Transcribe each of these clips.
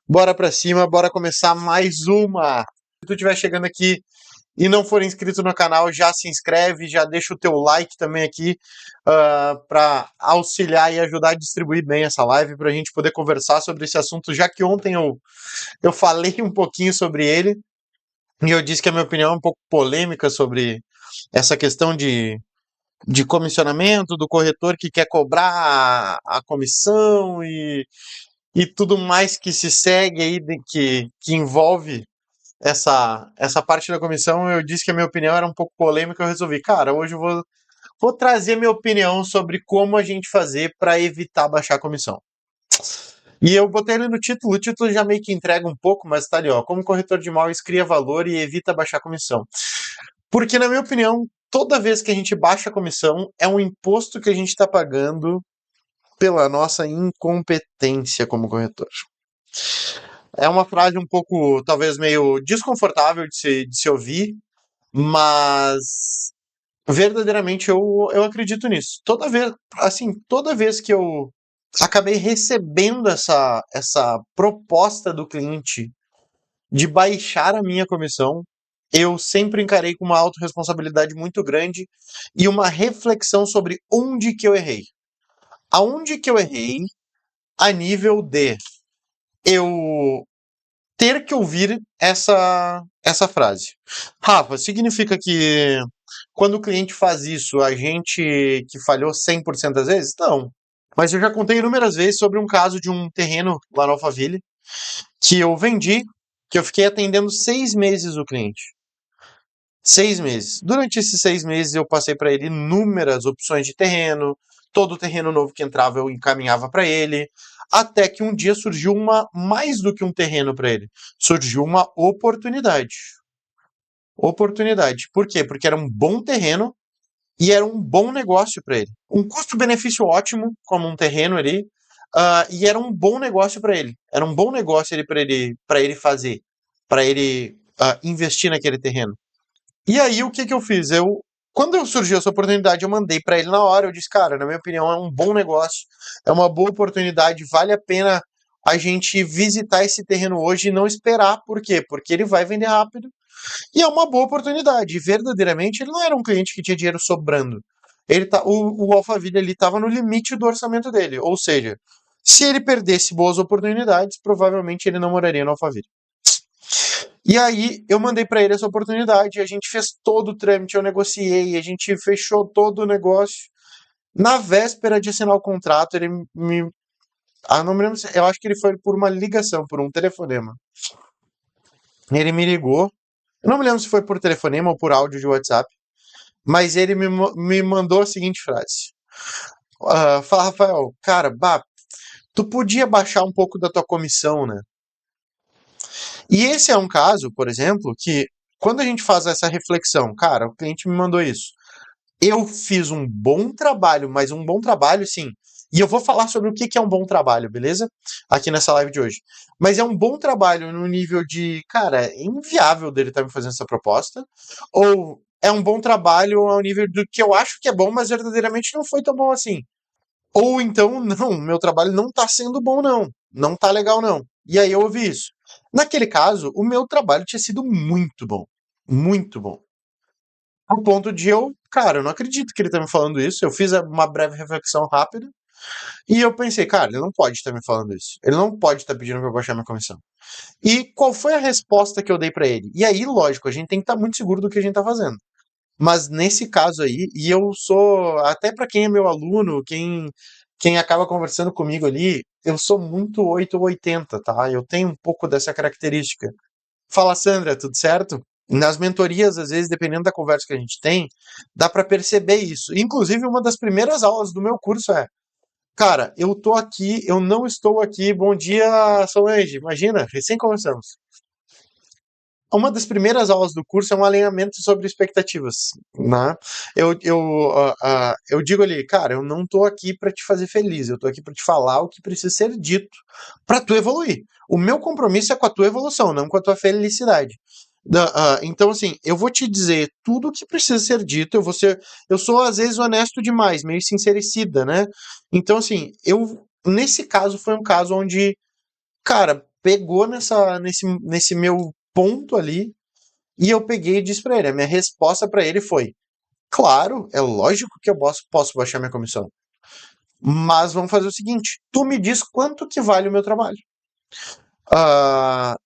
Bora pra cima, bora começar mais uma. Se tu estiver chegando aqui e não for inscrito no canal, já se inscreve, já deixa o teu like também aqui para auxiliar e ajudar a distribuir bem essa live para a gente poder conversar sobre esse assunto, já que ontem eu falei um pouquinho sobre ele e eu disse que a minha opinião é um pouco polêmica sobre essa questão de comissionamento, do corretor que quer cobrar a comissão e tudo mais que se segue aí, que envolve essa parte da comissão. Eu disse que a minha opinião era um pouco polêmica, eu resolvi, cara, hoje eu vou trazer minha opinião sobre como a gente fazer para evitar baixar a comissão. E eu botei ele no título, o título já meio que entrega um pouco, mas tá ali, ó, como corretor de imóveis cria valor e evita baixar a comissão. Porque, na minha opinião, toda vez que a gente baixa a comissão, é um imposto que a gente está pagando pela nossa incompetência como corretor. É uma frase um pouco, talvez, meio desconfortável de se ouvir, mas verdadeiramente eu acredito nisso. Toda vez que eu acabei recebendo essa proposta do cliente de baixar a minha comissão, eu sempre encarei com uma autorresponsabilidade muito grande e uma reflexão sobre onde que eu errei. Aonde que eu errei a nível de eu ter que ouvir essa frase. Rafa, significa que quando o cliente faz isso, a gente que falhou 100% das vezes? Não. Mas eu já contei inúmeras vezes sobre um caso de um terreno lá no Alphaville que eu vendi, que eu fiquei atendendo 6 meses o cliente. 6 meses. Durante esses 6 meses eu passei para ele inúmeras opções de terreno, todo terreno novo que entrava eu encaminhava para ele, até que um dia surgiu mais do que um terreno para ele, surgiu uma oportunidade. Oportunidade. Por quê? Porque era um bom terreno e era um bom negócio para ele. Um custo-benefício ótimo, como um terreno ali, e era um bom negócio para ele. Era um bom negócio para ele fazer, para ele investir naquele terreno. E aí, o que que eu fiz? Quando surgiu essa oportunidade, eu mandei para ele na hora. Eu disse, cara, na minha opinião, é um bom negócio, é uma boa oportunidade, vale a pena a gente visitar esse terreno hoje e não esperar. Por quê? Porque ele vai vender rápido e é uma boa oportunidade. E verdadeiramente, ele não era um cliente que tinha dinheiro sobrando. O Alphaville ali estava no limite do orçamento dele. Ou seja, se ele perdesse boas oportunidades, provavelmente ele não moraria no Alphaville. E aí eu mandei para ele essa oportunidade, a gente fez todo o trâmite, eu negociei, a gente fechou todo o negócio. Na véspera de assinar o contrato, ele me. Não me lembro, eu acho que ele foi por uma ligação, por um telefonema. Ele me ligou. Eu não me lembro se foi por telefonema ou por áudio de WhatsApp, mas ele me mandou a seguinte frase. Fala, Rafael, cara, tu podia baixar um pouco da tua comissão, né? E esse é um caso, por exemplo, que quando a gente faz essa reflexão, cara, o cliente me mandou isso. Eu fiz um bom trabalho, mas um bom trabalho, sim. E eu vou falar sobre o que é um bom trabalho, beleza? Aqui nessa live de hoje. Mas é um bom trabalho no nível de, cara, é inviável dele estar me fazendo essa proposta. Ou é um bom trabalho ao nível do que eu acho que é bom, mas verdadeiramente não foi tão bom assim. Ou então, não, meu trabalho não tá sendo bom, não. Não tá legal, não. E aí eu ouvi isso. Naquele caso, o meu trabalho tinha sido muito bom. Muito bom. Ao ponto de cara, eu não acredito que ele tá me falando isso. Eu fiz uma breve reflexão rápida e eu pensei, cara, ele não pode estar me falando isso. Ele não pode estar pedindo pra eu baixar minha comissão. E qual foi a resposta que eu dei pra ele? E aí, lógico, a gente tem que estar muito seguro do que a gente tá fazendo. Mas nesse caso aí, e eu sou, até para quem é meu aluno, quem acaba conversando comigo ali, eu sou muito 8 ou 80, tá? Eu tenho um pouco dessa característica. Fala, Sandra, tudo certo? Nas mentorias, às vezes, dependendo da conversa que a gente tem, dá para perceber isso. Inclusive, uma das primeiras aulas do meu curso é: cara, eu tô aqui, eu não estou aqui. Bom dia, Solange. Imagina, recém conversamos. Uma das primeiras aulas do curso é um alinhamento sobre expectativas, né? Eu digo ali, cara, eu não tô aqui para te fazer feliz, eu tô aqui para te falar o que precisa ser dito para tu evoluir. O meu compromisso é com a tua evolução, não com a tua felicidade. Então, assim, eu vou te dizer tudo o que precisa ser dito, eu sou às vezes honesto demais, meio sincericida, né? Então, assim, nesse caso foi um caso onde, cara, pegou nesse meu ponto ali e eu peguei e disse pra ele. A minha resposta pra ele foi: claro, é lógico que eu posso baixar minha comissão. Mas vamos fazer o seguinte: tu me diz quanto que vale o meu trabalho.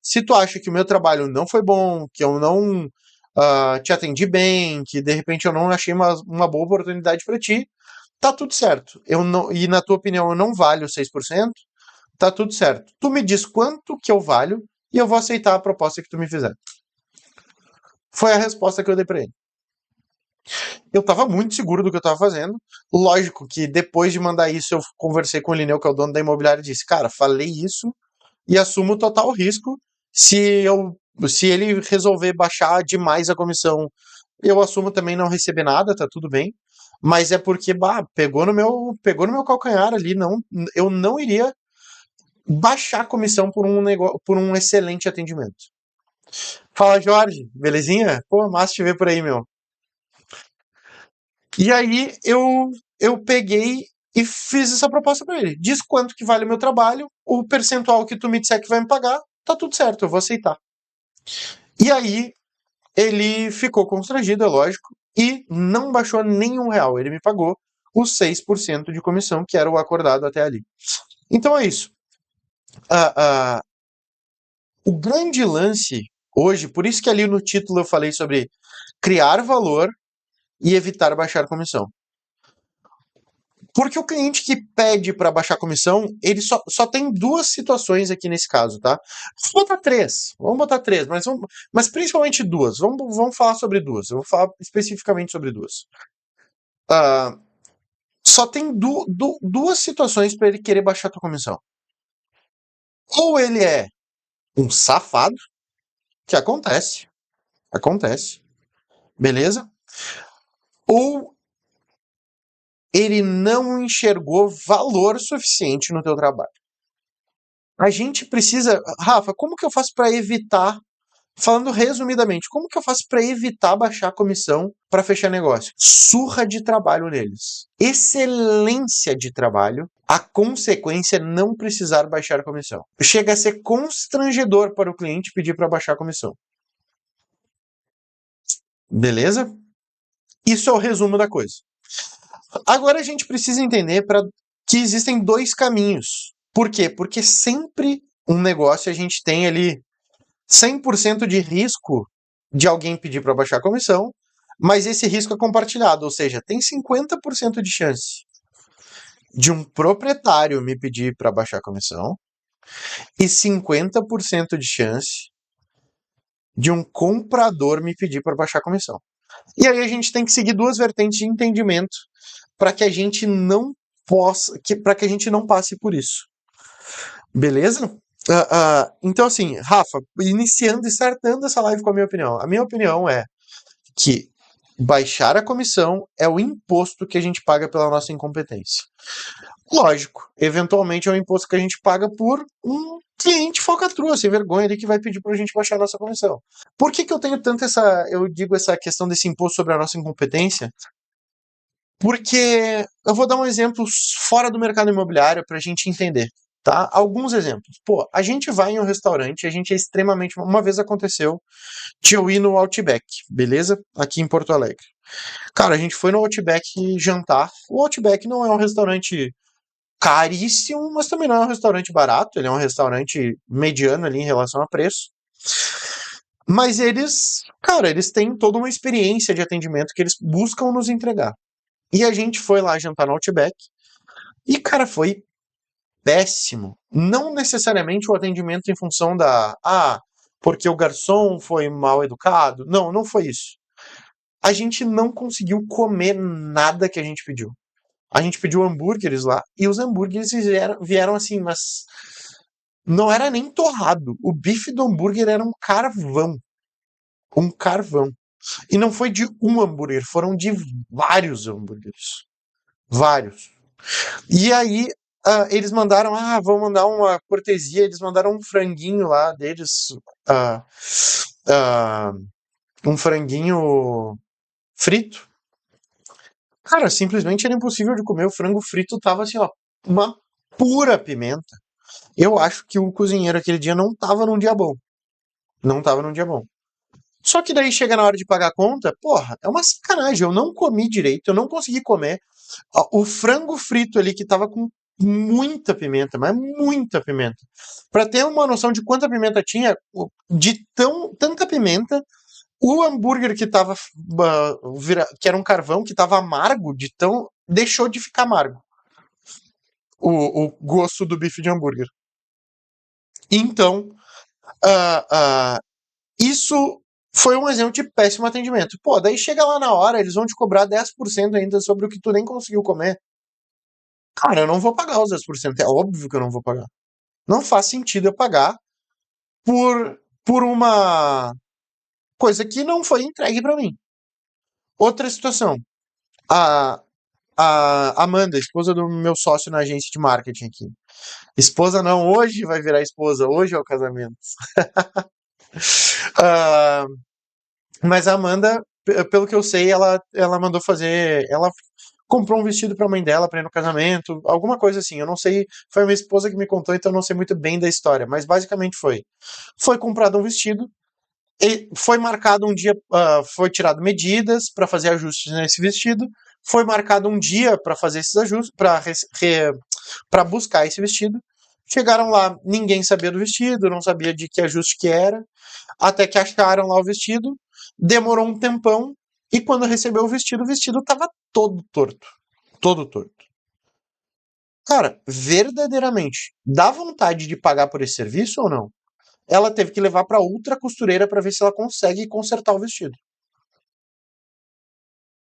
Se tu acha que o meu trabalho não foi bom, que eu não te atendi bem, que de repente eu não achei uma boa oportunidade pra ti, tá tudo certo. E na tua opinião eu não valho 6%, tá tudo certo. Tu me diz quanto que eu valho e eu vou aceitar a proposta que tu me fizer. Foi a resposta que eu dei pra ele. Eu tava muito seguro do que eu tava fazendo. Lógico que depois de mandar isso, eu conversei com o Lineu, que é o dono da imobiliária, e disse: cara, falei isso e assumo total risco. Se eu, se ele resolver baixar demais a comissão, eu assumo também não receber nada, tá tudo bem. Mas é porque, pegou no meu calcanhar ali, não, eu não iria baixar a comissão por um excelente atendimento. Fala, Jorge, belezinha? Pô, massa te ver por aí, meu. E aí eu peguei e fiz essa proposta para ele. Diz quanto que vale o meu trabalho, o percentual que tu me disser que vai me pagar, tá tudo certo, eu vou aceitar. E aí ele ficou constrangido, é lógico, e não baixou nenhum real. Ele me pagou os 6% de comissão, que era o acordado até ali. Então é isso. Ah, ah, o grande lance hoje, por isso que ali no título eu falei sobre criar valor e evitar baixar comissão. Porque o cliente que pede para baixar comissão, ele só tem duas situações aqui nesse caso, tá? Vamos botar três, mas principalmente duas. Vamos falar sobre duas. Eu vou falar especificamente sobre duas. Ah, só tem duas situações para ele querer baixar a tua comissão. Ou ele é um safado, que acontece, beleza? Ou ele não enxergou valor suficiente no teu trabalho. A gente precisa, Rafa, como que eu faço para evitar, falando resumidamente, como que eu faço para evitar baixar a comissão para fechar negócio? Surra de trabalho neles. Excelência de trabalho. A consequência é não precisar baixar a comissão. Chega a ser constrangedor para o cliente pedir para baixar a comissão. Beleza? Isso é o resumo da coisa. Agora a gente precisa entender que existem dois caminhos. Por quê? Porque sempre um negócio a gente tem ali 100% de risco de alguém pedir para baixar a comissão, mas esse risco é compartilhado, ou seja, tem 50% de chance de um proprietário me pedir para baixar a comissão e 50% de chance de um comprador me pedir para baixar a comissão. E aí a gente tem que seguir duas vertentes de entendimento para que a gente não para que a gente não passe por isso. Beleza? Então, assim, Rafa, iniciando e startando essa live com a minha opinião. A minha opinião é que baixar a comissão é o imposto que a gente paga pela nossa incompetência. Lógico, eventualmente é um imposto que a gente paga por um cliente falcatrua, sem vergonha ali, que vai pedir pra gente baixar a nossa comissão. Por que eu tenho tanto eu digo essa questão desse imposto sobre a nossa incompetência? Porque eu vou dar um exemplo fora do mercado imobiliário para a gente entender, tá? Alguns exemplos. Pô, a gente vai em um restaurante, a gente é extremamente. Uma vez aconteceu de eu ir no Outback, beleza? Aqui em Porto Alegre. Cara, a gente foi no Outback jantar. O Outback não é um restaurante caríssimo, mas também não é um restaurante barato. Ele é um restaurante mediano ali em relação a preço. Mas eles têm toda uma experiência de atendimento que eles buscam nos entregar. E a gente foi lá jantar no Outback. E, cara, foi péssimo. Não necessariamente o atendimento em função porque o garçom foi mal educado. Não, não foi isso. A gente não conseguiu comer nada que a gente pediu. A gente pediu hambúrgueres lá e os hambúrgueres vieram assim, mas não era nem torrado. O bife do hambúrguer era um carvão. Um carvão. E não foi de um hambúrguer, foram de vários hambúrgueres. Vários. E aí, eles mandaram, vão mandar uma cortesia, eles mandaram um franguinho lá deles, ah, ah, um franguinho frito. Cara, simplesmente era impossível de comer, o frango frito tava assim, ó, uma pura pimenta. Eu acho que o cozinheiro aquele dia não tava num dia bom. Não tava num dia bom. Só que daí chega na hora de pagar a conta, porra, é uma sacanagem. Eu não comi direito, eu não consegui comer. O frango frito ali que tava com muita pimenta, mas muita pimenta. Pra ter uma noção de quanta pimenta tinha, de tanta pimenta, o hambúrguer que tava que era um carvão que tava amargo de tão deixou de ficar amargo. O gosto do bife de hambúrguer. Então, ah, ah, isso foi um exemplo de péssimo atendimento. Pô, daí chega lá na hora, eles vão te cobrar 10% ainda sobre o que tu nem conseguiu comer. Cara, eu não vou pagar os 10%. É óbvio que eu não vou pagar. Não faz sentido eu pagar por uma coisa que não foi entregue pra mim. Outra situação. A, a Amanda, esposa do meu sócio na agência de marketing aqui. Esposa não, hoje vai virar esposa. Hoje é o casamento. Ah, mas a Amanda, pelo que eu sei, ela mandou fazer. Ela comprou um vestido pra mãe dela pra ir no casamento, alguma coisa assim. Eu não sei, foi a minha esposa que me contou, então eu não sei muito bem da história, mas basicamente foi. Foi comprado um vestido, e foi marcado um dia, foi tirado medidas pra fazer ajustes nesse vestido, foi marcado um dia pra fazer esses ajustes, para buscar esse vestido. Chegaram lá, ninguém sabia do vestido, não sabia de que ajuste que era, até que acharam lá o vestido, demorou um tempão, e quando recebeu o vestido estava todo torto. Todo torto. Cara, verdadeiramente, dá vontade de pagar por esse serviço ou não? Ela teve que levar para outra costureira para ver se ela consegue consertar o vestido.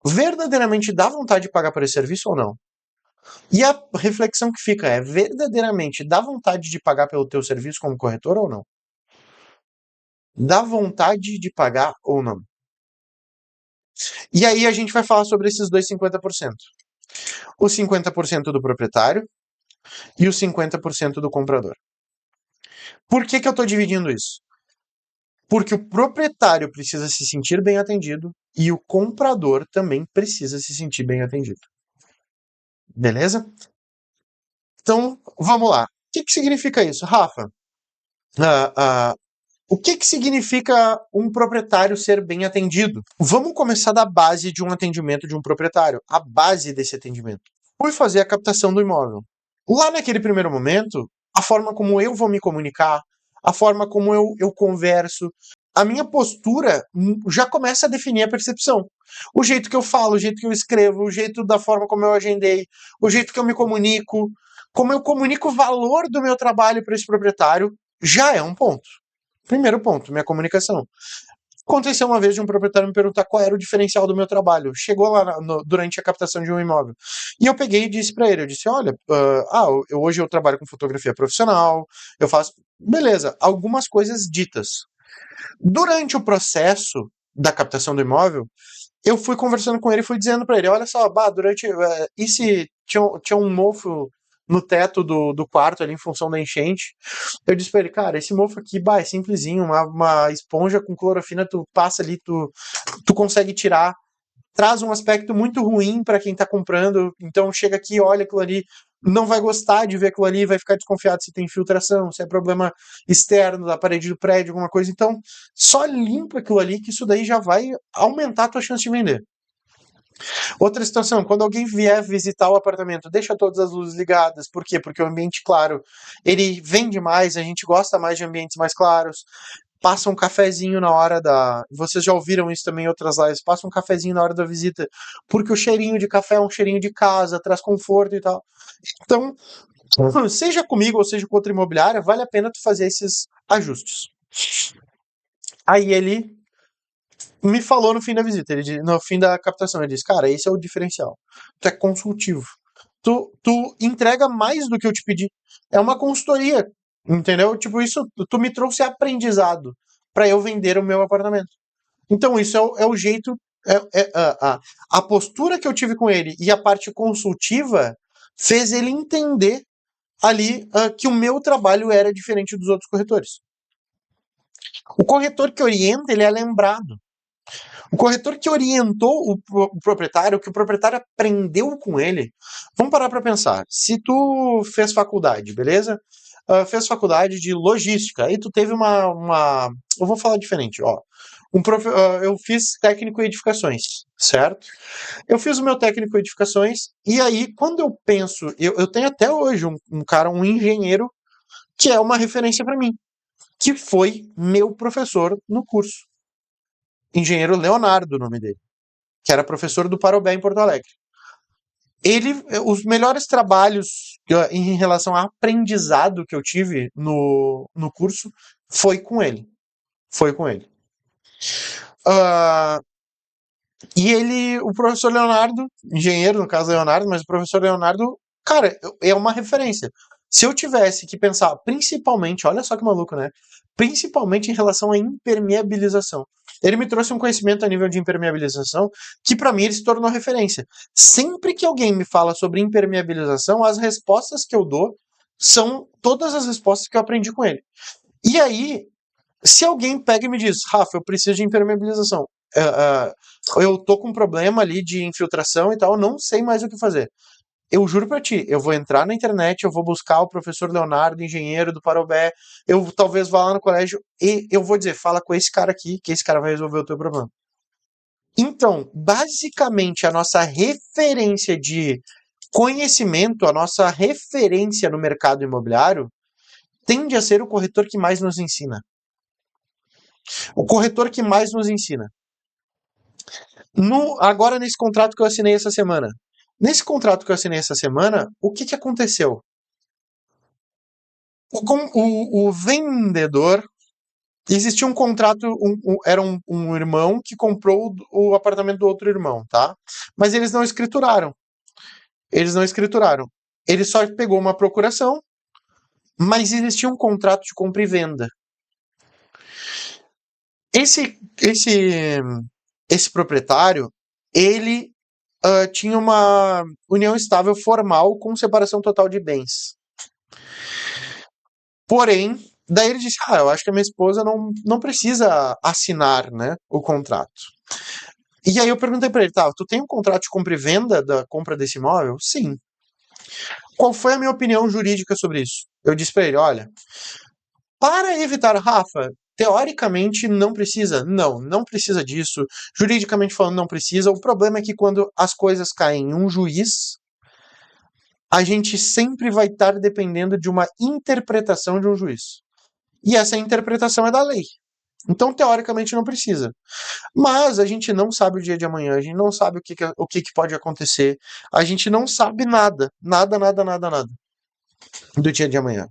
Verdadeiramente dá vontade de pagar por esse serviço ou não? E a reflexão que fica é: verdadeiramente dá vontade de pagar pelo teu serviço como corretor ou não? Dá vontade de pagar ou não? E aí a gente vai falar sobre esses dois 50%. O 50% do proprietário e o 50% do comprador. Por que eu estou dividindo isso? Porque o proprietário precisa se sentir bem atendido e o comprador também precisa se sentir bem atendido. Beleza? Então, vamos lá. O que significa isso, Rafa? Ah, ah, o que significa um proprietário ser bem atendido? Vamos começar da base de um atendimento de um proprietário. A base desse atendimento. Fui fazer a captação do imóvel. Lá naquele primeiro momento, a forma como eu vou me comunicar, a forma como eu converso, a minha postura já começa a definir a percepção. O jeito que eu falo, o jeito que eu escrevo, o jeito da forma como eu agendei, o jeito que eu me comunico, como eu comunico o valor do meu trabalho para esse proprietário, já é um ponto. Primeiro ponto, minha comunicação. Aconteceu uma vez de um proprietário me perguntar qual era o diferencial do meu trabalho. Chegou lá durante a captação de um imóvel. E eu peguei e disse para ele, eu disse, olha, hoje eu trabalho com fotografia profissional, eu faço... Beleza, algumas coisas ditas. Durante o processo da captação do imóvel, eu fui conversando com ele e fui dizendo para ele, olha só, e se tinha um mofo no teto do quarto ali em função da enchente? Eu disse pra ele, cara, esse mofo aqui, é simplesinho, uma esponja com clorofina, tu passa ali, tu consegue tirar. Traz um aspecto muito ruim para quem tá comprando, então chega aqui, olha aquilo ali, não vai gostar de ver aquilo ali, vai ficar desconfiado se tem infiltração, se é problema externo da parede do prédio, alguma coisa. Então, só limpa aquilo ali, que isso daí já vai aumentar a tua chance de vender. Outra situação, quando alguém vier visitar o apartamento, deixa todas as luzes ligadas. Por quê? Porque o ambiente claro, ele vende mais, a gente gosta mais de ambientes mais claros. Passa um cafezinho na hora da... Vocês já ouviram isso também em outras lives. Passa um cafezinho na hora da visita, porque o cheirinho de café é um cheirinho de casa, traz conforto e tal. Então, seja comigo ou seja com outra imobiliária, vale a pena tu fazer esses ajustes. Aí ele me falou no fim da visita, no fim da captação, ele disse, cara, esse é o diferencial. Tu é consultivo. Tu entrega mais do que eu te pedi. É uma consultoria, entendeu? Tipo, isso, tu me trouxe aprendizado para eu vender o meu apartamento. Então, isso é o jeito, a postura que eu tive com ele e a parte consultiva fez ele entender ali que o meu trabalho era diferente dos outros corretores. O corretor que orienta, ele é lembrado. O corretor que orientou o proprietário, que o proprietário aprendeu com ele. Vamos parar para pensar. Se tu fez faculdade, beleza? fez faculdade de logística, aí tu teve eu vou falar diferente, ó. Eu fiz técnico em edificações, certo? Eu fiz o meu técnico em edificações, e aí, quando eu penso, eu tenho até hoje um engenheiro, que é uma referência para mim, que foi meu professor no curso. Engenheiro Leonardo, o nome dele, que era professor do Parobé em Porto Alegre. Os melhores trabalhos em relação a aprendizado que eu tive no curso foi com ele. Foi com ele. Ah, e o professor Leonardo, engenheiro, no caso Leonardo, mas o professor Leonardo, cara, é uma referência. Se eu tivesse que pensar, principalmente, olha só que maluco, né? Principalmente em relação à impermeabilização. Ele me trouxe um conhecimento a nível de impermeabilização que, para mim, ele se tornou referência. Sempre que alguém me fala sobre impermeabilização, as respostas que eu dou são todas as respostas que eu aprendi com ele. E aí, se alguém pega e me diz, Rafa, eu preciso de impermeabilização, eu tô com um problema ali de infiltração e tal, eu não sei mais o que fazer. Eu juro pra ti, eu vou entrar na internet, eu vou buscar o professor Leonardo, engenheiro do Parobé, eu talvez vá lá no colégio e eu vou dizer, fala com esse cara aqui, que esse cara vai resolver o teu problema. Então, basicamente, a nossa referência de conhecimento, a nossa referência no mercado imobiliário, tende a ser o corretor que mais nos ensina. O corretor que mais nos ensina. Agora, nesse contrato que eu assinei essa semana. Nesse contrato que eu assinei essa semana, o que, que aconteceu? O vendedor. Existia um contrato, era um irmão que comprou o apartamento do outro irmão, tá? Mas eles não escrituraram. Eles não escrituraram. Ele só pegou uma procuração, mas existia um contrato de compra e venda. Esse proprietário, ele tinha uma união estável formal com separação total de bens. Porém, daí ele disse: eu acho que a minha esposa não precisa assinar, né, o contrato. E aí eu perguntei para ele: tá, tu tem um contrato de compra e venda da compra desse imóvel? Sim. Qual foi a minha opinião jurídica sobre isso? Eu disse para ele: olha, para evitar, Rafa, teoricamente não precisa. Não precisa disso. Juridicamente falando, não precisa. O problema é que quando as coisas caem em um juiz, a gente sempre vai estar dependendo de uma interpretação de um juiz. E essa interpretação é da lei. Então, teoricamente, não precisa. Mas a gente não sabe o dia de amanhã, a gente não sabe o que pode acontecer, a gente não sabe nada. Nada do dia de amanhã.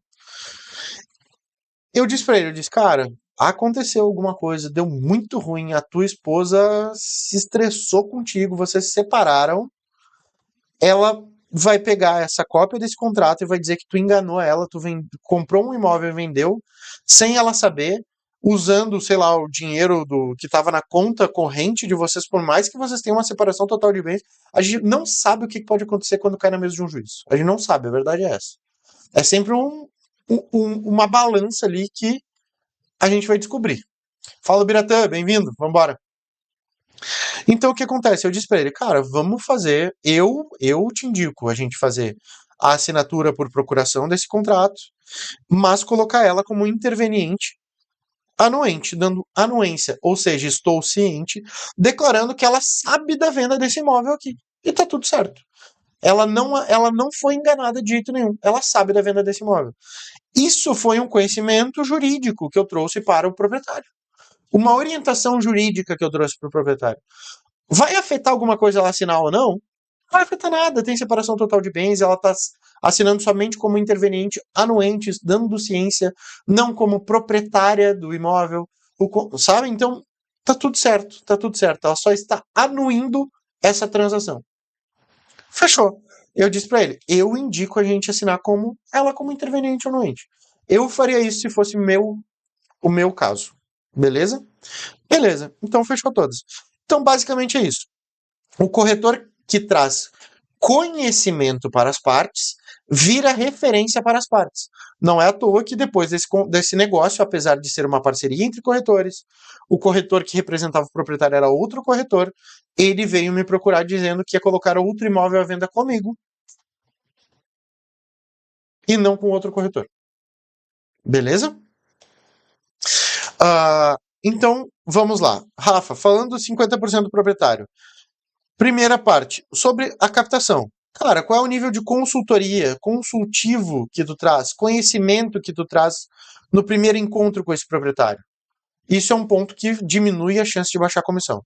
Eu disse pra ele, cara, aconteceu alguma coisa, deu muito ruim, a tua esposa se estressou contigo, vocês se separaram, ela vai pegar essa cópia desse contrato e vai dizer que tu enganou ela, comprou um imóvel e vendeu, sem ela saber, usando, sei lá, o dinheiro que estava na conta corrente de vocês, por mais que vocês tenham uma separação total de bens, a gente não sabe o que pode acontecer quando cai na mesa de um juiz. A gente não sabe, a verdade é essa. É sempre uma balança ali que a gente vai descobrir. Fala, Biratã, bem-vindo, vambora. Então o que acontece? Eu disse pra ele, cara, vamos fazer, eu te indico a gente fazer a assinatura por procuração desse contrato, mas colocar ela como interveniente anuente, dando anuência, ou seja, estou ciente, declarando que ela sabe da venda desse imóvel aqui. E tá tudo certo. Ela não foi enganada de jeito nenhum. Ela sabe da venda desse imóvel. Isso foi um conhecimento jurídico que eu trouxe para o proprietário. Uma orientação jurídica que eu trouxe para o proprietário. Vai afetar alguma coisa ela assinar ou não? Não vai afetar nada. Tem separação total de bens, ela está assinando somente como interveniente anuente, dando ciência, não como proprietária do imóvel, sabe? Então, tá tudo certo, tá tudo certo. Ela só está anuindo essa transação. Fechou. Eu disse para ele, eu indico a gente assinar como interveniente anuente. Eu faria isso se fosse o meu caso. Beleza? Beleza. Então fechou todas. Então basicamente é isso. O corretor que traz conhecimento para as partes vira referência para as partes. Não é à toa que depois desse negócio, apesar de ser uma parceria entre corretores, o corretor que representava o proprietário era outro corretor, ele veio me procurar dizendo que ia colocar outro imóvel à venda comigo e não com outro corretor. Beleza? Então, vamos lá. Rafa, falando dos 50% do proprietário. Primeira parte, sobre a captação. Cara, qual é o nível de consultoria, consultivo que tu traz, conhecimento que tu traz no primeiro encontro com esse proprietário? Isso é um ponto que diminui a chance de baixar a comissão.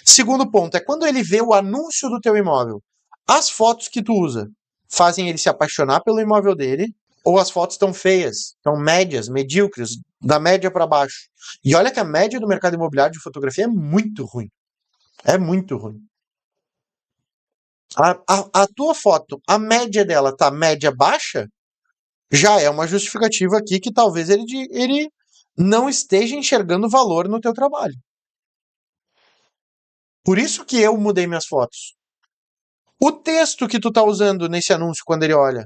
Segundo ponto é quando ele vê o anúncio do teu imóvel. As fotos que tu usa fazem ele se apaixonar pelo imóvel dele ou as fotos estão feias, estão médias, medíocres, da média para baixo. E olha que a média do mercado imobiliário de fotografia é muito ruim. É muito ruim. A tua foto, a média dela tá média baixa, já é uma justificativa aqui que talvez ele não esteja enxergando valor no teu trabalho. Por isso que eu mudei minhas fotos. O texto que tu tá usando nesse anúncio quando ele olha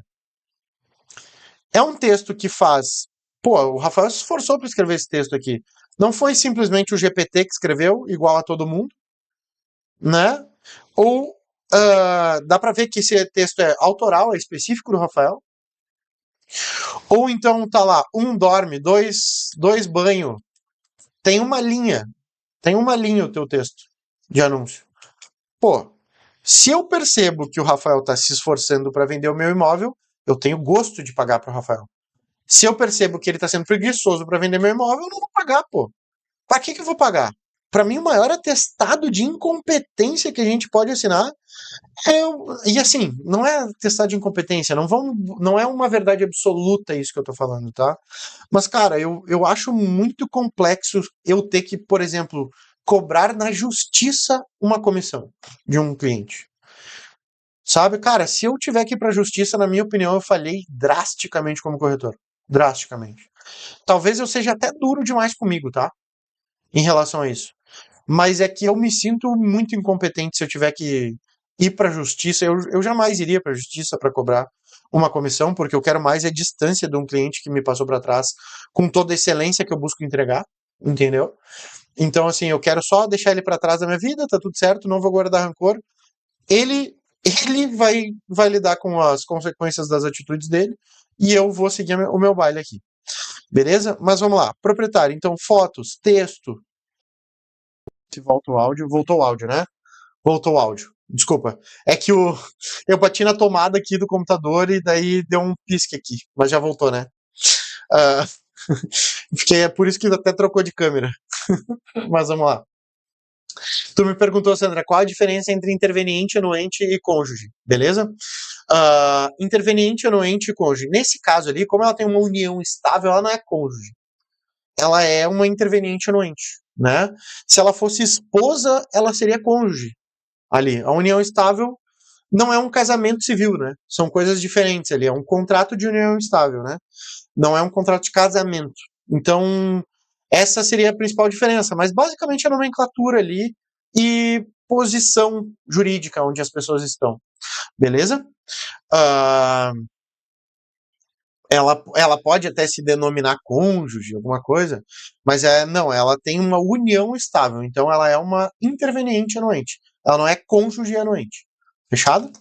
é um texto que faz. Pô, o Rafael se esforçou para escrever esse texto aqui. Não foi simplesmente o GPT que escreveu, igual a todo mundo, né? Ou dá para ver que esse texto é autoral, é específico do Rafael. Ou então tá lá, um dorme, dois banho. Tem uma linha o teu texto de anúncio. Pô, se eu percebo que o Rafael tá se esforçando para vender o meu imóvel, eu tenho gosto de pagar para o Rafael. Se eu percebo que ele tá sendo preguiçoso para vender meu imóvel, eu não vou pagar, pô. Pra que eu vou pagar? Para mim, o maior atestado de incompetência que a gente pode assinar e assim, não é atestado de incompetência, não é uma verdade absoluta isso que eu tô falando, tá? Mas, cara, eu acho muito complexo eu ter que, por exemplo, cobrar na justiça uma comissão de um cliente. Sabe, cara, se eu tiver que ir pra justiça, na minha opinião, eu falhei drasticamente como corretor. Drasticamente. Talvez eu seja até duro demais comigo, tá? Em relação a isso. Mas é que eu me sinto muito incompetente se eu tiver que ir para a justiça. Eu jamais iria para a justiça para cobrar uma comissão, porque eu quero mais a distância de um cliente que me passou para trás com toda a excelência que eu busco entregar, entendeu? Então, assim, eu quero só deixar ele para trás da minha vida, tá tudo certo, não vou guardar rancor. Ele, ele vai lidar com as consequências das atitudes dele e eu vou seguir o meu baile aqui. Beleza? Mas vamos lá. Proprietário, então, fotos, texto. Se volta o áudio, voltou o áudio, né? Voltou o áudio. Desculpa. É que eu bati na tomada aqui do computador e daí deu um pisque aqui. Mas já voltou, né? Uh, é por isso que até trocou de câmera. Mas vamos lá. Tu me perguntou, Sandra, qual a diferença entre interveniente, anuente e cônjuge, beleza? Interveniente, anuente e cônjuge. Nesse caso ali, como ela tem uma união estável, ela não é cônjuge. Ela é uma interveniente anuente, né? Se ela fosse esposa, ela seria cônjuge ali. A união estável não é um casamento civil, né? São coisas diferentes ali. É um contrato de união estável, né? Não é um contrato de casamento. Então, essa seria a principal diferença. Mas, basicamente, a nomenclatura ali e posição jurídica onde as pessoas estão. Beleza? Ela pode até se denominar cônjuge, alguma coisa, mas não, ela tem uma união estável. Então, ela é uma interveniente anuente. Ela não é cônjuge anuente. Fechado?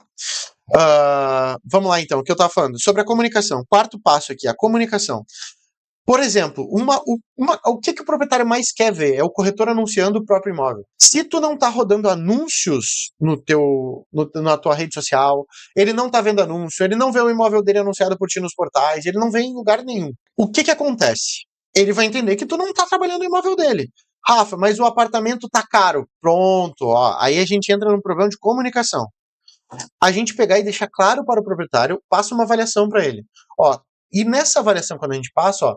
Vamos lá então, o que eu estava falando. Sobre a comunicação. Quarto passo aqui, a comunicação. Por exemplo, o que o proprietário mais quer ver é o corretor anunciando o próprio imóvel. Se tu não está rodando anúncios na tua rede social, ele não está vendo anúncio, ele não vê o imóvel dele anunciado por ti nos portais, ele não vê em lugar nenhum. O que acontece? Ele vai entender que tu não está trabalhando no imóvel dele. Rafa, mas o apartamento tá caro. Pronto, ó. Aí a gente entra num problema de comunicação. A gente pegar e deixar claro para o proprietário, passa uma avaliação para ele. Ó, e nessa avaliação, quando a gente passa, ó,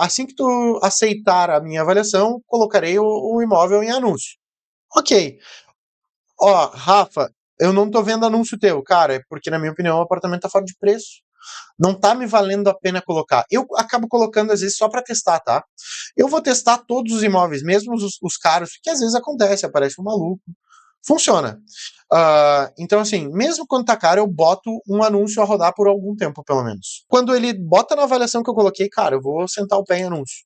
assim que tu aceitar a minha avaliação, colocarei o imóvel em anúncio. Ok. Ó, Rafa, eu não tô vendo anúncio teu. Cara, é porque, na minha opinião, o apartamento tá fora de preço. Não tá me valendo a pena colocar. Eu acabo colocando, às vezes, só para testar, tá? Eu vou testar todos os imóveis, mesmo os caros, que às vezes acontece, aparece um maluco. Funciona. Então, assim, mesmo quando tá caro, eu boto um anúncio a rodar por algum tempo, pelo menos. Quando ele bota na avaliação que eu coloquei, cara, eu vou sentar o pé em anúncio.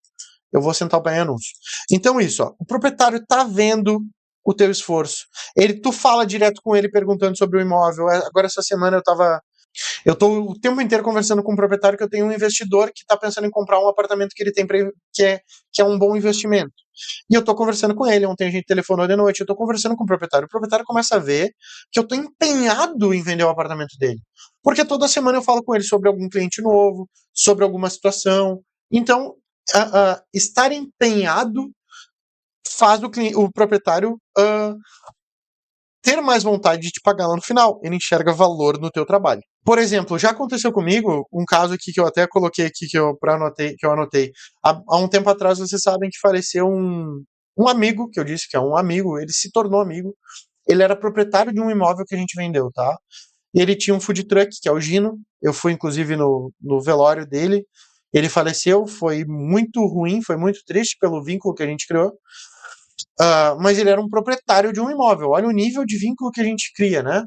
Então, isso, ó, o proprietário tá vendo o teu esforço. Tu fala direto com ele perguntando sobre o imóvel. Agora, essa semana, eu tava Eu estou o tempo inteiro conversando com um proprietário que eu tenho um investidor que está pensando em comprar um apartamento que ele tem que é um bom investimento. E eu estou conversando com ele. Ontem a gente telefonou de noite. Eu estou conversando com o proprietário começa a ver que eu estou empenhado em vender o apartamento dele. Porque toda semana eu falo com ele sobre algum cliente novo, sobre alguma situação. Então, estar empenhado faz o proprietário ter mais vontade de te pagar lá no final. Ele enxerga valor no teu trabalho. Por exemplo, já aconteceu comigo um caso aqui que eu até coloquei aqui que eu anotei. Há um tempo atrás, vocês sabem que faleceu um amigo, que eu disse que é um amigo, ele se tornou amigo. Ele era proprietário de um imóvel que a gente vendeu, tá? E ele tinha um food truck, que é o Gino. Eu fui, inclusive, no velório dele. Ele faleceu, foi muito ruim, foi muito triste pelo vínculo que a gente criou. Mas ele era um proprietário de um imóvel. Olha o nível de vínculo que a gente cria, né?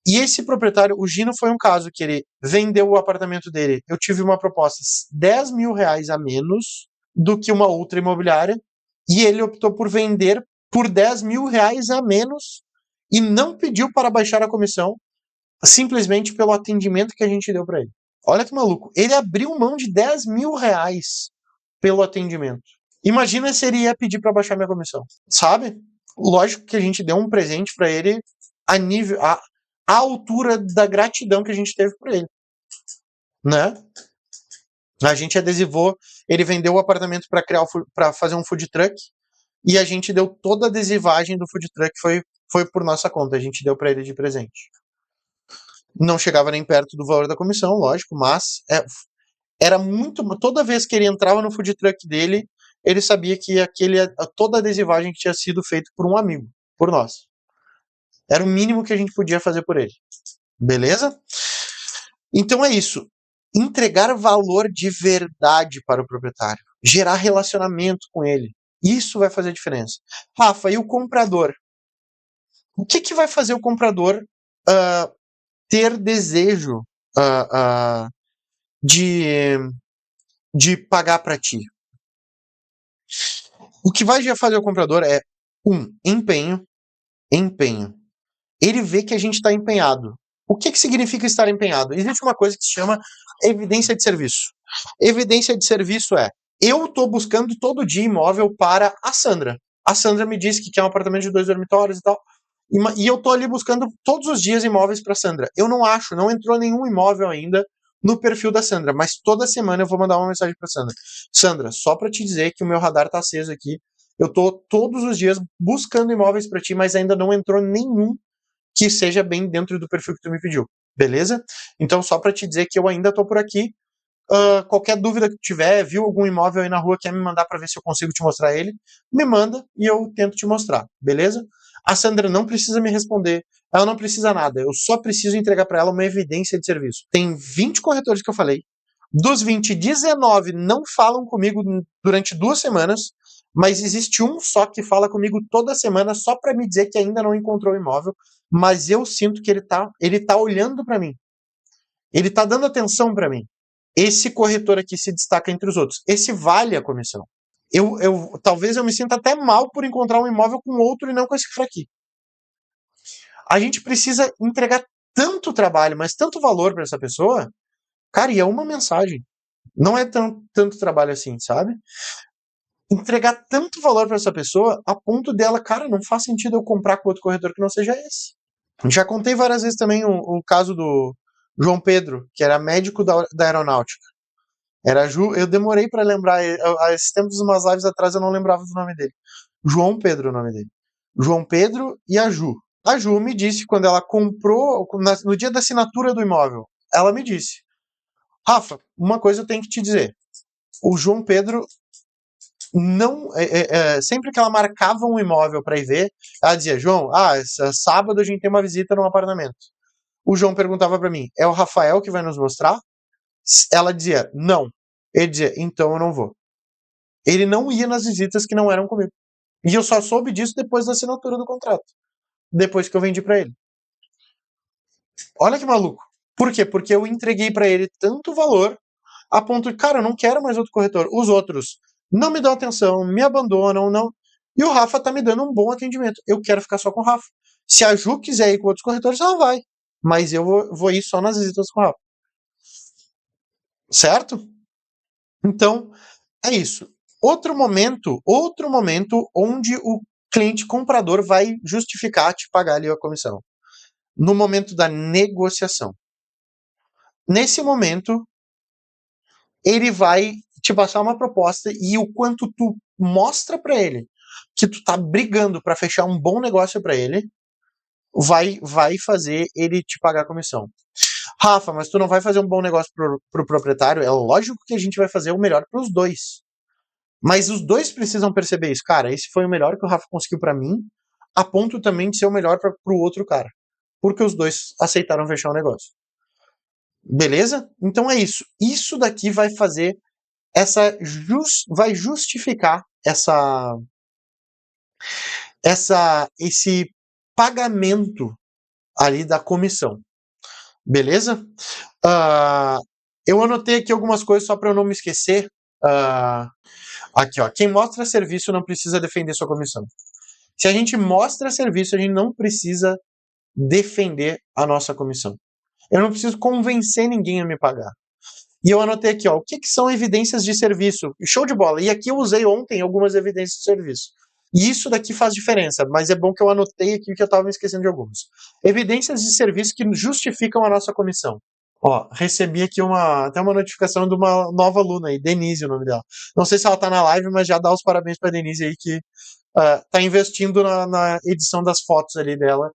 E esse proprietário, o Gino, foi um caso que ele vendeu o apartamento dele. Eu tive uma proposta R$ 10.000 a menos do que uma outra imobiliária. E ele optou por vender por R$ 10.000 a menos e não pediu para baixar a comissão, simplesmente pelo atendimento que a gente deu para ele. Olha que maluco. Ele abriu mão de R$ 10.000 pelo atendimento. Imagina se ele ia pedir para baixar minha comissão, sabe? Lógico que a gente deu um presente para ele a altura da gratidão que a gente teve por ele, né? A gente adesivou, ele vendeu o apartamento para fazer um food truck e a gente deu toda a adesivagem do food truck foi por nossa conta, a gente deu para ele de presente. Não chegava nem perto do valor da comissão, lógico, mas era muito. Toda vez que ele entrava no food truck dele, ele sabia que toda a adesivagem que tinha sido feita por um amigo, por nós. Era o mínimo que a gente podia fazer por ele. Beleza? Então é isso. Entregar valor de verdade para o proprietário. Gerar relacionamento com ele. Isso vai fazer diferença. Rafa, e o comprador? O que vai fazer o comprador ter desejo de pagar para ti? O que vai fazer o comprador é empenho. Ele vê que a gente está empenhado. O que significa estar empenhado? Existe uma coisa que se chama evidência de serviço. Evidência de serviço eu estou buscando todo dia imóvel para a Sandra. A Sandra me disse que quer um apartamento de 2 dormitórios e tal. E eu estou ali buscando todos os dias imóveis para a Sandra. Eu não entrou nenhum imóvel ainda no perfil da Sandra, mas toda semana eu vou mandar uma mensagem para a Sandra. Sandra, só para te dizer que o meu radar está aceso aqui. Eu estou todos os dias buscando imóveis para ti, mas ainda não entrou nenhum que seja bem dentro do perfil que tu me pediu, beleza? Então, só para te dizer que eu ainda estou por aqui. Qualquer dúvida que tiver, viu algum imóvel aí na rua, quer me mandar para ver se eu consigo te mostrar ele, me manda e eu tento te mostrar, beleza? A Sandra não precisa me responder, ela não precisa nada, eu só preciso entregar para ela uma evidência de serviço. Tem 20 corretores que eu falei, dos 20, 19 não falam comigo durante 2 semanas, mas existe um só que fala comigo toda semana só para me dizer que ainda não encontrou o imóvel, mas eu sinto que ele tá olhando para mim. Ele tá dando atenção para mim. Esse corretor aqui se destaca entre os outros. Esse vale a comissão. Talvez eu me sinta até mal por encontrar um imóvel com outro e não com esse cara aqui. A gente precisa entregar tanto trabalho, mas tanto valor para essa pessoa, cara, e é uma mensagem. Não é tanto trabalho assim, sabe? Entregar tanto valor para essa pessoa a ponto dela, cara, não faz sentido eu comprar com outro corretor que não seja esse. Já contei várias vezes também o caso do João Pedro, que era médico da aeronáutica. Eu demorei para lembrar, há esses tempos, umas lives atrás eu não lembrava do nome dele. João Pedro, o nome dele. João Pedro e a Ju. A Ju me disse quando ela comprou, no dia da assinatura do imóvel, ela me disse: Rafa, uma coisa eu tenho que te dizer. O João Pedro não. Sempre que ela marcava um imóvel para ir ver, ela dizia: João, sábado a gente tem uma visita num apartamento. O João perguntava para mim: é o Rafael que vai nos mostrar? Ela dizia: não. Ele dizia: então eu não vou. Ele não ia nas visitas que não eram comigo. E eu só soube disso depois da assinatura do contrato. Depois que eu vendi para ele. Olha que maluco. Por quê? Porque eu entreguei para ele tanto valor a ponto de, cara, eu não quero mais outro corretor. Os outros não me dão atenção, me abandonam, não. E o Rafa tá me dando um bom atendimento. Eu quero ficar só com o Rafa. Se a Ju quiser ir com outros corretores, ela vai. mas eu vou ir só nas visitas com o Rafa. Certo? Então, é isso. Outro momento onde o cliente comprador vai justificar te pagar ali a comissão. No momento da negociação. Nesse momento, ele vai te passar uma proposta e o quanto tu mostra para ele que tu tá brigando para fechar um bom negócio para ele, vai fazer ele te pagar a comissão. Rafa, mas tu não vai fazer um bom negócio pro proprietário? É lógico que a gente vai fazer o melhor para os dois. Mas os dois precisam perceber isso. Cara, esse foi o melhor que o Rafa conseguiu para mim, a ponto também de ser o melhor pro outro cara. Porque os dois aceitaram fechar o negócio. Beleza? Então é isso. Isso daqui vai fazer vai justificar esse pagamento ali da comissão. Beleza? Eu anotei aqui algumas coisas só para eu não me esquecer. Aqui, ó. Quem mostra serviço não precisa defender sua comissão. Se a gente mostra serviço, a gente não precisa defender a nossa comissão. Eu não preciso convencer ninguém a me pagar. E eu anotei aqui, ó, o que são evidências de serviço? Show de bola. E aqui eu usei ontem algumas evidências de serviço. E isso daqui faz diferença, mas é bom que eu anotei aqui que eu estava me esquecendo de algumas. Evidências de serviço que justificam a nossa comissão. Ó, recebi aqui até uma notificação de uma nova aluna aí, Denise, o nome dela. Não sei se ela tá na live, mas já dá os parabéns pra Denise aí, que tá investindo na edição das fotos ali dela,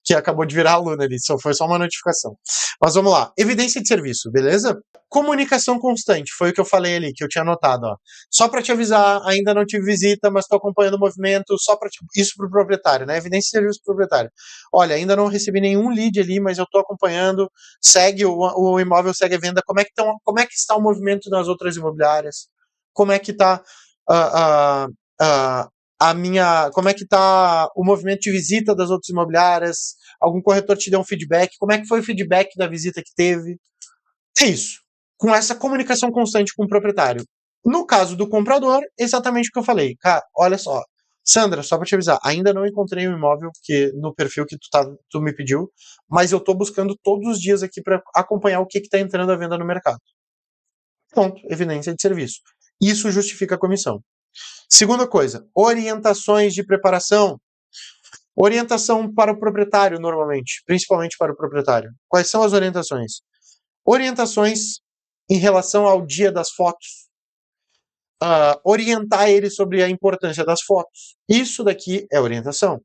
que acabou de virar aluna ali, foi só uma notificação. Mas vamos lá, evidência de serviço, beleza? Comunicação constante, foi o que eu falei ali, que eu tinha anotado, ó. Só para te avisar, ainda não tive visita, mas estou acompanhando o movimento, isso para o proprietário, né? Evidência de serviço pro proprietário. Olha, ainda não recebi nenhum lead ali, mas eu estou acompanhando, o imóvel segue a venda, como é que está o movimento nas outras imobiliárias? Como é que está como é que tá o movimento de visita das outras imobiliárias? Algum corretor te deu um feedback? Como é que foi o feedback da visita que teve? É isso. Com essa comunicação constante com o proprietário. No caso do comprador, exatamente o que eu falei. Cara, olha só. Sandra, só para te avisar, ainda não encontrei um imóvel no perfil que tu me pediu, mas eu tô buscando todos os dias aqui para acompanhar o que tá entrando à venda no mercado. Pronto, evidência de serviço. Isso justifica a comissão. Segunda coisa, orientações de preparação. Orientação para o proprietário, normalmente, principalmente para o proprietário. Quais são as orientações? Orientações em relação ao dia das fotos. Orientar ele sobre a importância das fotos. Isso daqui é orientação.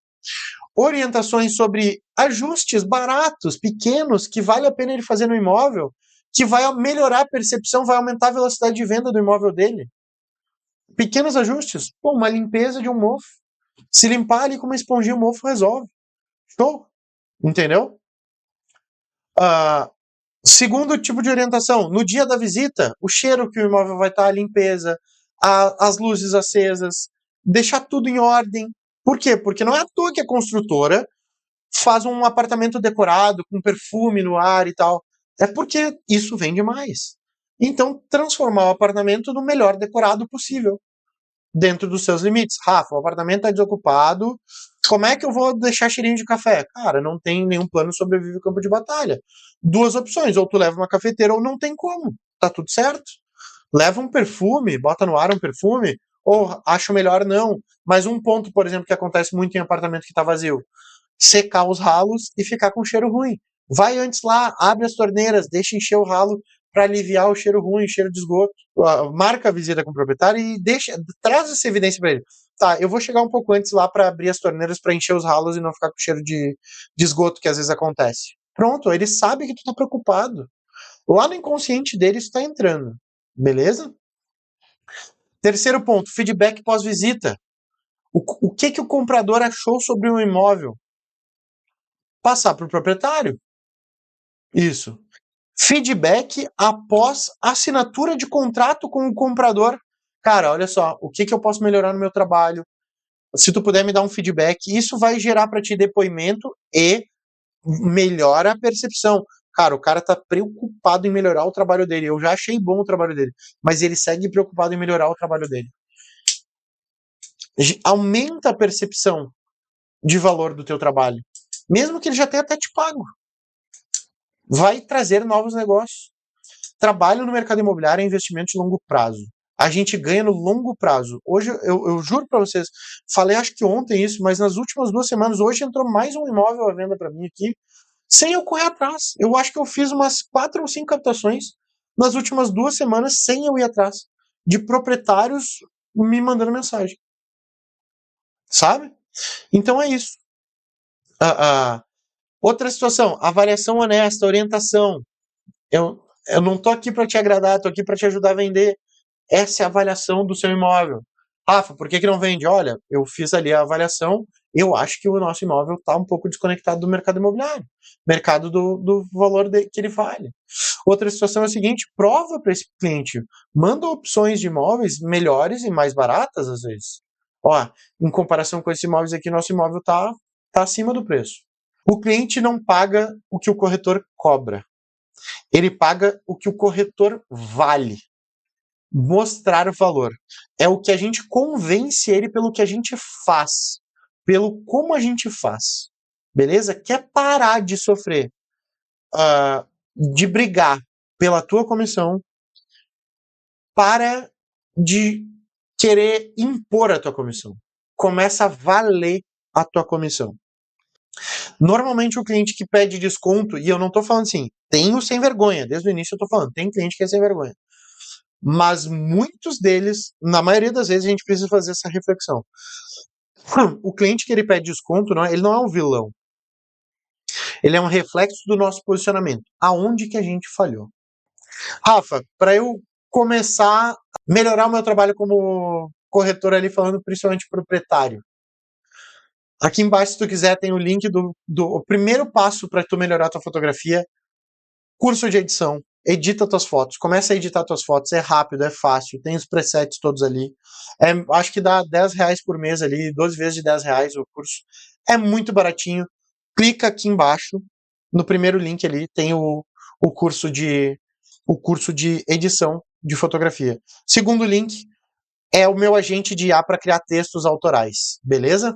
Orientações sobre ajustes baratos, pequenos, que vale a pena ele fazer no imóvel, que vai melhorar a percepção, vai aumentar a velocidade de venda do imóvel dele. Pequenos ajustes. Pô, uma limpeza de um mofo. Se limpar ali com uma esponjinha, o mofo resolve. Show? Entendeu? Segundo tipo de orientação, no dia da visita, o cheiro que o imóvel vai estar, a limpeza, as luzes acesas, deixar tudo em ordem. Por quê? Porque não é à toa que a construtora faz um apartamento decorado, com perfume no ar e tal. É porque isso vende mais. Então, transformar o apartamento no melhor decorado possível, dentro dos seus limites. Rafa, o apartamento está desocupado, como é que eu vou deixar cheirinho de café? Cara, não tem nenhum plano sobrevive ao campo de batalha. Duas opções, ou tu leva uma cafeteira ou não tem como. Tá tudo certo. Leva um perfume, bota no ar um perfume, ou acho melhor não. Mas um ponto, por exemplo, que acontece muito em apartamento que tá vazio, secar os ralos e ficar com cheiro ruim. Vai antes lá, abre as torneiras, deixa encher o ralo para aliviar o cheiro ruim, o cheiro de esgoto. Marca a visita com o proprietário e traz essa evidência para ele. Tá, eu vou chegar um pouco antes lá para abrir as torneiras para encher os ralos e não ficar com cheiro de esgoto que às vezes acontece. Pronto, ele sabe que tu tá preocupado. Lá no inconsciente dele isso tá entrando. Beleza? Terceiro ponto, feedback pós-visita. O que o comprador achou sobre o imóvel? Passar para o proprietário. Isso. Feedback após assinatura de contrato com o comprador. Cara, olha só, o que eu posso melhorar no meu trabalho? Se tu puder me dar um feedback, isso vai gerar para ti depoimento e melhora a percepção. Cara, o cara tá preocupado em melhorar o trabalho dele. Eu já achei bom o trabalho dele, mas ele segue preocupado em melhorar o trabalho dele. Aumenta a percepção de valor do teu trabalho, mesmo que ele já tenha até te pago. vai trazer novos negócios. Trabalho no mercado imobiliário é investimento de longo prazo. A gente ganha no longo prazo. Hoje, eu juro para vocês, falei acho que ontem isso, mas nas últimas 2 semanas, hoje entrou mais um imóvel à venda para mim aqui, sem eu correr atrás. Eu acho que eu fiz umas 4 ou 5 captações nas últimas 2 semanas, sem eu ir atrás, de proprietários me mandando mensagem. Sabe? Então é isso. Outra situação, avaliação honesta, orientação. Eu não tô aqui para te agradar, tô aqui para te ajudar a vender. Essa é a avaliação do seu imóvel. Rafa, por que não vende? Olha, eu fiz ali a avaliação, eu acho que o nosso imóvel está um pouco desconectado do mercado imobiliário, mercado do valor que ele vale. Outra situação é a seguinte, prova para esse cliente, manda opções de imóveis melhores e mais baratas às vezes. Ó, em comparação com esses imóveis aqui, nosso imóvel tá acima do preço. O cliente não paga o que o corretor cobra. Ele paga o que o corretor vale. Mostrar o valor. É o que a gente convence ele pelo que a gente faz, pelo como a gente faz. Beleza? Quer parar de sofrer, de brigar pela tua comissão, para de querer impor a tua comissão. Começa a valer a tua comissão. Normalmente o cliente que pede desconto, e eu não tô falando assim, tem o sem vergonha, desde o início eu tô falando, tem cliente que é sem vergonha. Mas muitos deles, na maioria das vezes, a gente precisa fazer essa reflexão. O cliente que ele pede desconto, ele não é um vilão. Ele é um reflexo do nosso posicionamento. Aonde que a gente falhou? Rafa, para eu começar a melhorar o meu trabalho como corretor ali, falando principalmente proprietário. Aqui embaixo, se tu quiser, tem o link do primeiro passo para tu melhorar a tua fotografia. Curso de edição. Edita tuas fotos. Começa a editar tuas fotos. É rápido, é fácil. Tem os presets todos ali. Acho que dá R$10 por mês ali, 12 vezes de R$10 o curso. É muito baratinho. Clica aqui embaixo. No primeiro link ali tem o curso de edição de fotografia. Segundo link é o meu agente de IA para criar textos autorais. Beleza?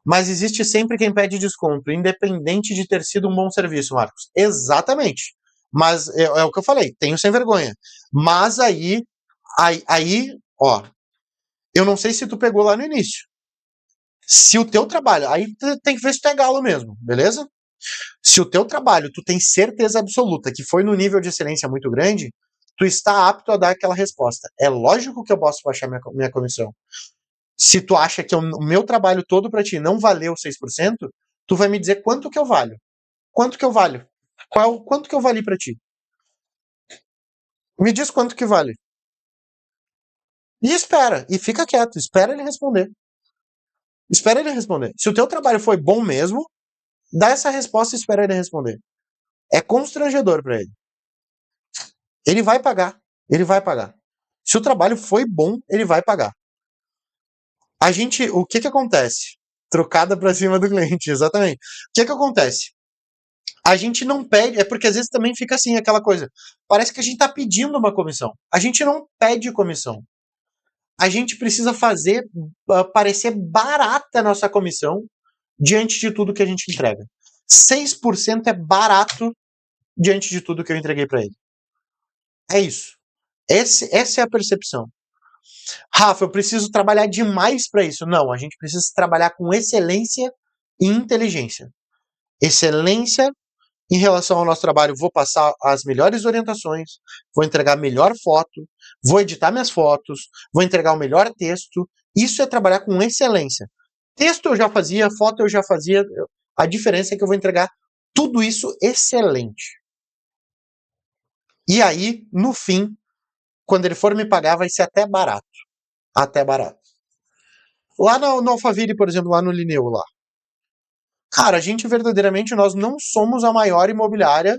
Mas existe sempre quem pede desconto, independente de ter sido um bom serviço, Marcos. Exatamente. Mas é o que eu falei, tenho sem vergonha. Mas aí, ó, eu não sei se tu pegou lá no início. Se o teu trabalho, aí tem que ver se tu é galo mesmo, beleza? Se o teu trabalho, tu tem certeza absoluta que foi no nível de excelência muito grande, tu está apto a dar aquela resposta. É lógico que eu posso baixar minha comissão. Se tu acha que o meu trabalho todo para ti não valeu 6%, tu vai me dizer quanto que eu valho. Quanto que eu valho? Quanto que eu vali para ti? Me diz quanto que vale. E espera, e fica quieto, espera ele responder. Espera ele responder. Se o teu trabalho foi bom mesmo, dá essa resposta e espera ele responder. É constrangedor para ele. Ele vai pagar. Ele vai pagar. Se o trabalho foi bom, ele vai pagar. O que acontece? Trocada para cima do cliente, exatamente. O que acontece? A gente não pede, é porque às vezes também fica assim, aquela coisa. Parece que a gente está pedindo uma comissão. A gente não pede comissão. A gente precisa fazer parecer barata a nossa comissão diante de tudo que a gente entrega. 6% é barato diante de tudo que eu entreguei para ele. É isso. Essa é a percepção. Rafa, eu preciso trabalhar demais para isso. Não, a gente precisa trabalhar com excelência e inteligência. Excelência em relação ao nosso trabalho, vou passar as melhores orientações, vou entregar a melhor foto, vou editar minhas fotos, vou entregar o melhor texto. Isso é trabalhar com excelência. Texto eu já fazia, foto eu já fazia. A diferença é que eu vou entregar tudo isso excelente. E aí, no fim, quando ele for me pagar, vai ser até barato. Até barato. Lá no Alphaville, por exemplo, lá no Lineu, lá. Cara, a gente verdadeiramente, nós não somos a maior imobiliária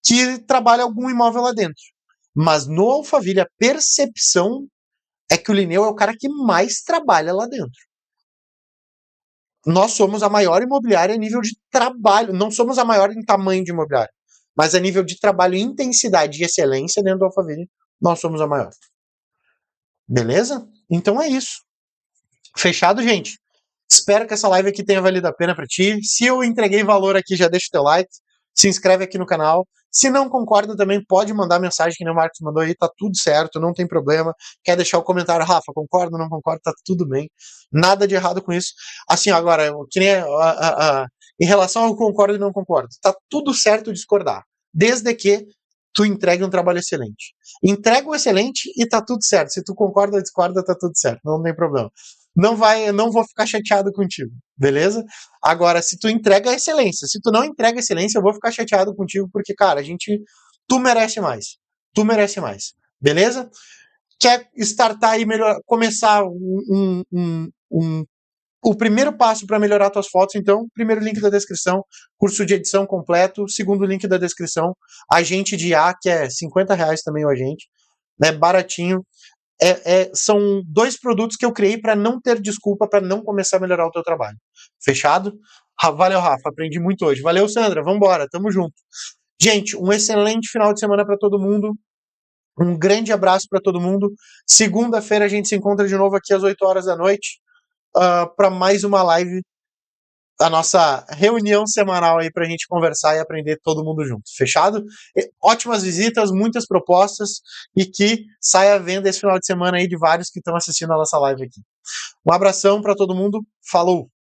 que trabalha algum imóvel lá dentro. Mas no Alphaville, a percepção é que o Lineu é o cara que mais trabalha lá dentro. Nós somos a maior imobiliária a nível de trabalho. Não somos a maior em tamanho de imobiliária. Mas a nível de trabalho, intensidade e excelência dentro do Alphaville, nós somos a maior. Beleza? Então é isso. Fechado, gente? Espero que essa live aqui tenha valido a pena para ti. Se eu entreguei valor aqui, já deixa o teu like. se inscreve aqui no canal. Se não concorda também, pode mandar mensagem que nem o Marcos mandou aí, tá tudo certo, não tem problema. Quer deixar o comentário, Rafa, concorda, não concorda, tá tudo bem. Nada de errado com isso. Assim, agora, que nem em relação ao concordo e não concordo, tá tudo certo discordar, desde que tu entregue um trabalho excelente. Entrega o excelente e tá tudo certo. Se tu concorda ou discorda, tá tudo certo, não tem problema. Não vou ficar chateado contigo, beleza? Agora, se tu entrega a excelência, se tu não entrega a excelência, eu vou ficar chateado contigo, porque, cara, tu merece mais. Tu merece mais, beleza? Quer startar aí, começar o primeiro passo para melhorar tuas fotos, então, primeiro link da descrição, curso de edição completo, segundo link da descrição, agente de IA, que é R$50 também o agente, né, baratinho. São 2 produtos que eu criei para não ter desculpa para não começar a melhorar o teu trabalho. Fechado? Valeu, Rafa, aprendi muito hoje. Valeu, Sandra, vambora, tamo junto. Gente, um excelente final de semana para todo mundo. Um grande abraço para todo mundo. Segunda-feira a gente se encontra de novo aqui às 8 horas da noite para mais uma live, a nossa reunião semanal aí para a gente conversar e aprender todo mundo junto. Fechado? Ótimas visitas, muitas propostas e que saia à venda esse final de semana aí de vários que estão assistindo a nossa live aqui. Um abração para todo mundo. Falou!